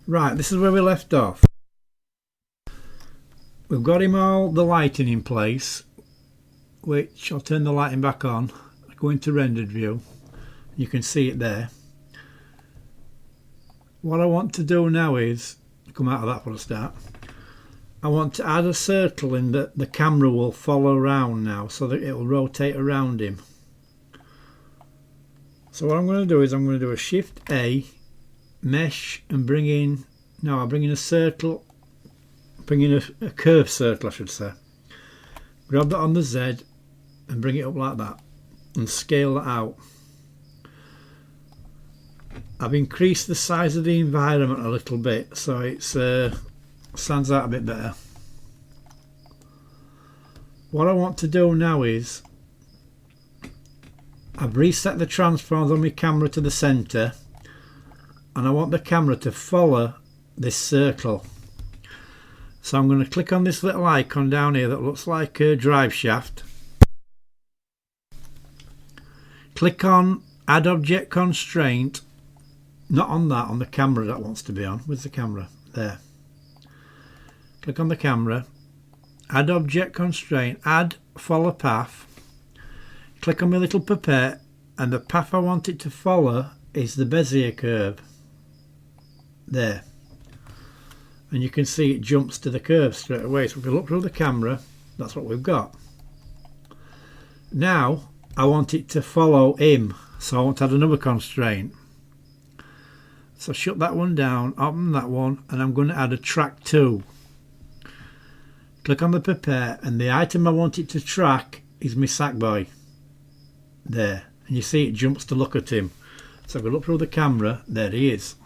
Right, this is where we left off. We've got him all the lighting in place, which I'll turn the lighting back on. I go into rendered view. You can see it there. What I want to do now is come out of that for a start. I want to add a circle in that the camera will follow around now, so that it will rotate around him. So what I'm going to do is I'm going to do a Shift A, mesh, and bring in, no, I'll bring in a circle, bring in a curved circle I should say. Grab that on the Z and bring it up like that and scale that out. I've increased the size of the environment a little bit so it stands out a bit better. What I want to do now is I've reset the transforms on my camera to the centre, and I want the camera to follow this circle. So I'm going to click on this little icon down here that looks like a drive shaft. Click on Add Object Constraint. Not on that, on the camera that wants to be on. Where's the camera? There. Click on the camera. Add Object Constraint. Add Follow Path. Click on my little pipette, and the path I want it to follow is the Bezier curve. There. And you can see it jumps to the curve straight away. So if we look through the camera, that's what we've got. Now I want it to follow him, so I want to add another constraint. So shut that one down, open that one, and I'm going to add a track 2. Click on the pipette, and the item I want it to track is my Sackboy. There, and you see it jumps to look at him. So if we look through the camera, there he is.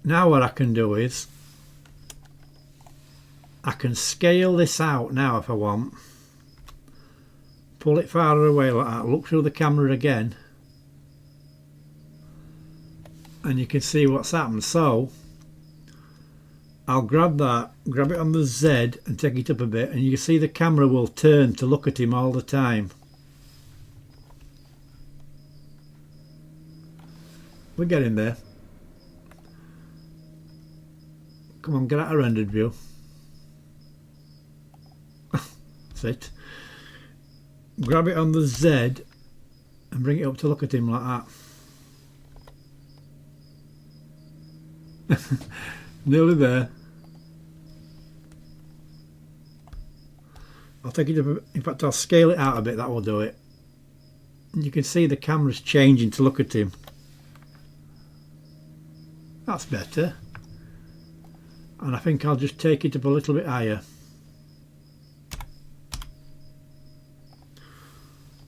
Now what I can do is I can scale this out now if I want. Pull it farther away like that, look through the camera again, and you can see what's happened. So I'll grab that, grab it on the Z and take it up a bit, and you can see the camera will turn to look at him all the time. We're getting there. Come on, get out of rendered view. That's it. Grab it on the Z and bring it up to look at him like that. Nearly there. I'll take it up, in fact I'll scale it out a bit, that will do it. And you can see the camera's changing to look at him. That's better. And I think I'll just take it up a little bit higher.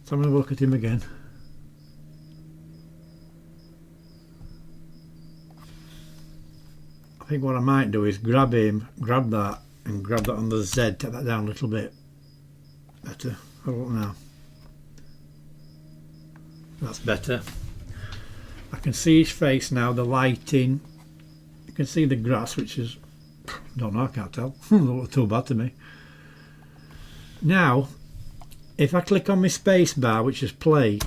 So I'm going to look at him again. I think what I might do is grab him, grab that, and grab that on the Z, take that down a little bit. Better. Have a look now. That's better. I can see his face now, the lighting. You can see the grass, which is, don't know, I can't tell. Doesn't look too bad to me. Now, if I click on my space bar, which is play,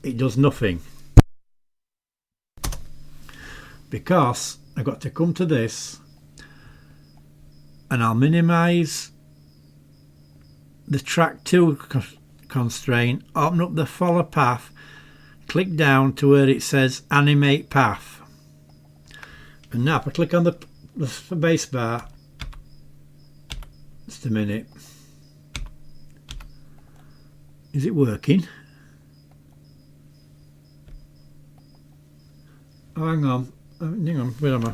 it does nothing. Because I've got to come to this, and I'll minimise the track 2 constraint, open up the follow path, click down to where it says animate path, and now if I click on the base bar, just a minute, is it working? Oh, hang on, where am I?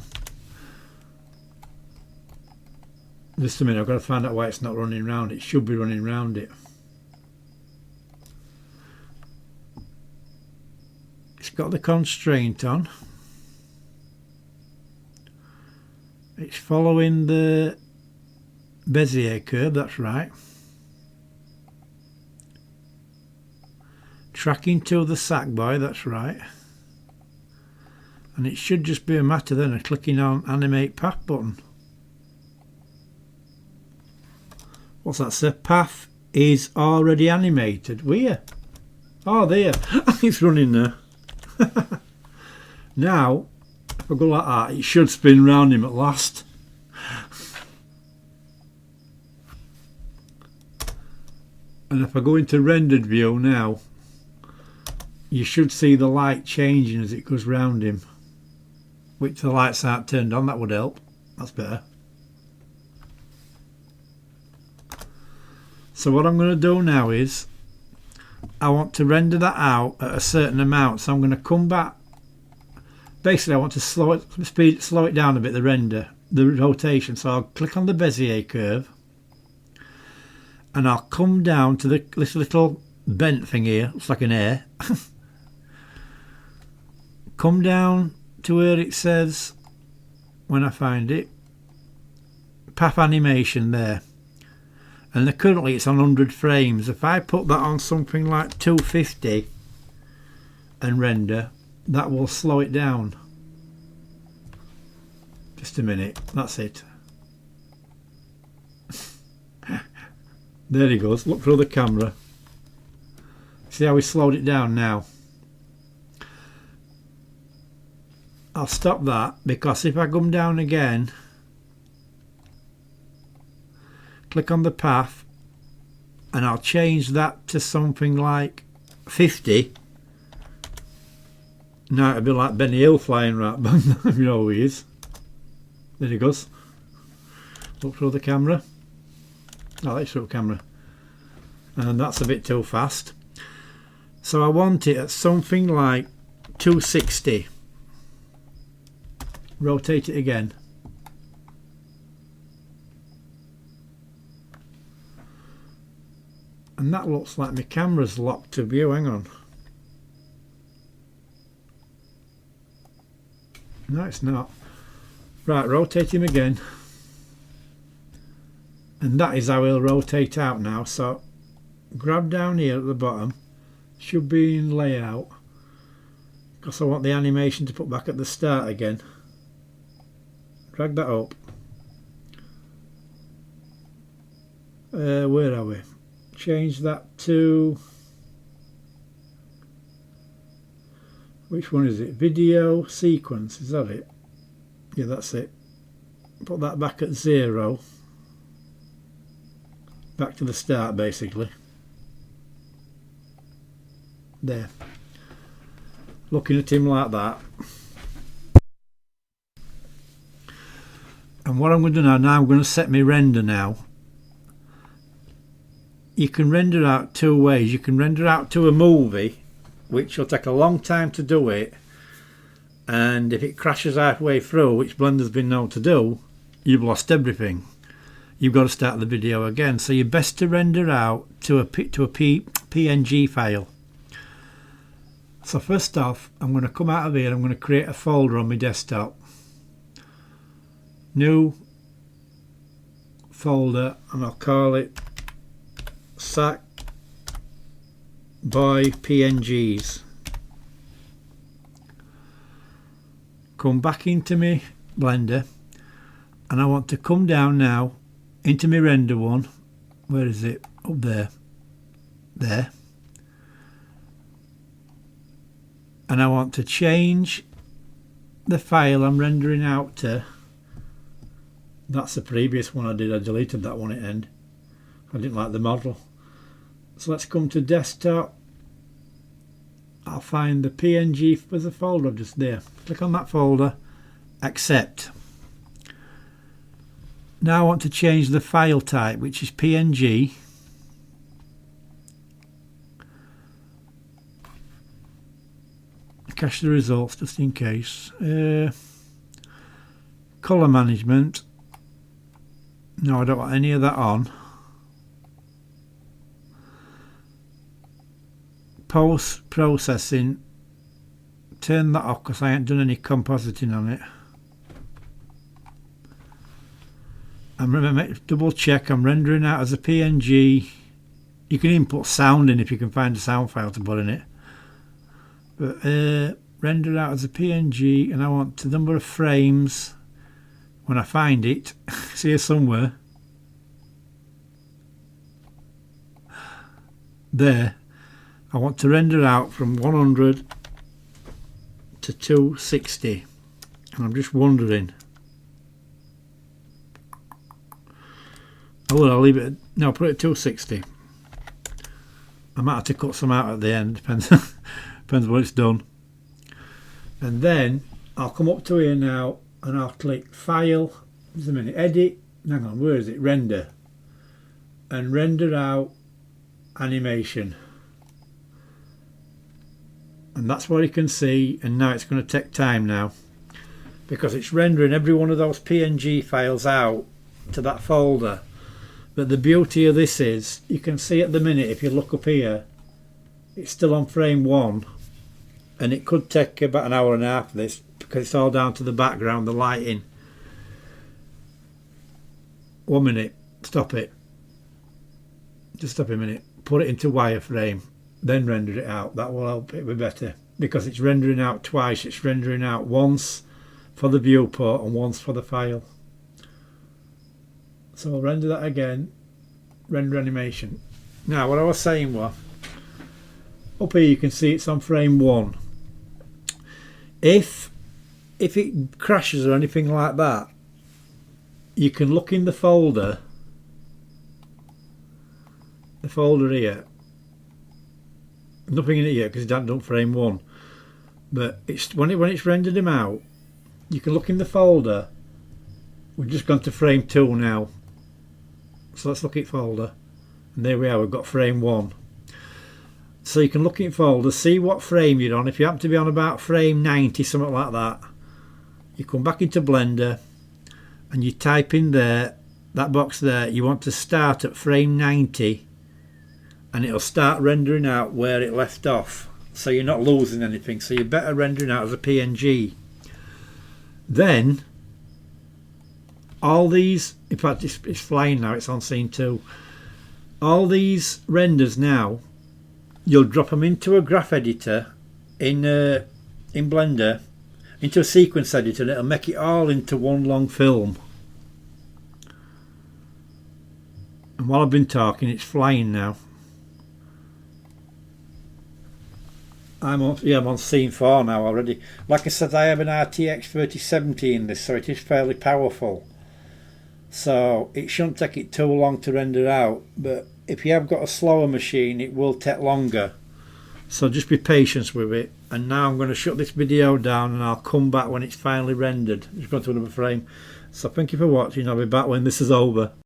Just a minute, I've got to find out why it's not running round. It should be running round it. It's got the constraint on. It's following the Bezier curve, that's right. Tracking to the Sackboy, that's right. And it should just be a matter then of clicking on animate path button. What's that say? Path is already animated. Where? Oh, there. It's running there. Now I go like that, it should spin round him at last. And if I go into rendered view now, you should see the light changing as it goes round him. Which the lights aren't turned on, that would help. That's better. So what I'm going to do now is, I want to render that out at a certain amount. So I'm going to come back. Basically I want to slow it down a bit, the rotation. So I'll click on the Bezier curve. And I'll come down to this little bent thing here. Looks like an air. Come down to where it says, when I find it, path animation there. And currently it's on 100 frames. If I put that on something like 250 and render, that will slow it down. Just a minute, that's it. There he goes, look through the camera. See how we slowed it down now? I'll stop that, because if I come down again, click on the path, and I'll change that to something like 50. Now it'll be like Benny Hill flying right back. You know who he is. There he goes. Look through the camera. Oh, that's through the camera. And that's a bit too fast. So I want it at something like 260. Rotate it again. And that looks like my camera's locked to view. Hang on. No, it's not. Right, rotate him again. And that is how he'll rotate out now. So grab down here at the bottom. Should be in layout. Because I want the animation to put back at the start again. Drag that up. Where are we? Change that to, which one is it? Video sequence, is that it? Yeah, that's it. Put that back at 0. Back to the start basically. There. Looking at him like that. And what I'm going to do now, I'm going to set my render now. You can render out two ways. You can render out to a movie, which will take a long time to do it, and if it crashes halfway through, which Blender's been known to do, you've lost everything. You've got to start the video again. So you're best to render out to a PNG file. So first off, I'm going to come out of here. I'm going to create a folder on my desktop. New folder, and I'll call it Sackboy PNGs. Come back into my Blender, and I want to come down now into my render one. Where is it? Up there. There. And I want to change the file I'm rendering out to. That's the previous one I did. I deleted that one at end. I didn't like the model. So let's come to desktop. I'll find the PNG with the folder just there. Click on that folder. Accept. Now I want to change the file type, which is PNG. Cache the results just in case. Color management. No, I don't want any of that on. Post processing, turn that off because I ain't done any compositing on it. And remember, double check I'm rendering out as a PNG. You can input sound in if you can find a sound file to put in it. But render out as a PNG, and I want the number of frames when I find it. It's here somewhere. There. I want to render out from 100 to 260. and I'm just wondering. Oh, I'll leave it. No, put it at 260. I might have to cut some out at the end. Depends. Depends what it's done. And then I'll come up to here now, and I'll click File. Just a minute. Edit. Hang on. Where is it? Render. And render out animation. And that's what you can see. And now it's going to take time now, because it's rendering every one of those PNG files out to that folder. But the beauty of this is, you can see at the minute, if you look up here, it's still on frame 1, and it could take about an hour and a half of this, because it's all down to the background, the lighting. 1 minute, stop it. Just stop a minute. Put it into wireframe, then render it out. That will help it be better, because it's rendering out twice. It's rendering out once for the viewport and once for the file. So I'll render that again, render animation. Now what I was saying was, up here you can see it's on frame 1. If it crashes or anything like that, you can look in the folder here. Nothing in it yet because it's done frame 1. But it's when it's rendered them out, you can look in the folder. We've just gone to frame 2 now. So let's look at folder, and there we are, we've got frame 1. So you can look in folder, see what frame you're on. If you happen to be on about frame 90, something like that, you come back into Blender and you type in there, that box there, you want to start at frame 90, and it'll start rendering out where it left off, so you're not losing anything. So you're better rendering out as a PNG. Then all these, in fact it's flying now, it's on scene 2. All these renders now, you'll drop them into a graph editor in Blender, into a sequence editor, and it'll make it all into one long film. And while I've been talking, it's flying now. I'm on scene 4 now already. Like I said, I have an RTX 3070 in this, so it is fairly powerful. So it shouldn't take it too long to render out, but if you have got a slower machine, it will take longer. So just be patient with it. And now I'm going to shut this video down, and I'll come back when it's finally rendered. Just go to another frame. So thank you for watching. I'll be back when this is over.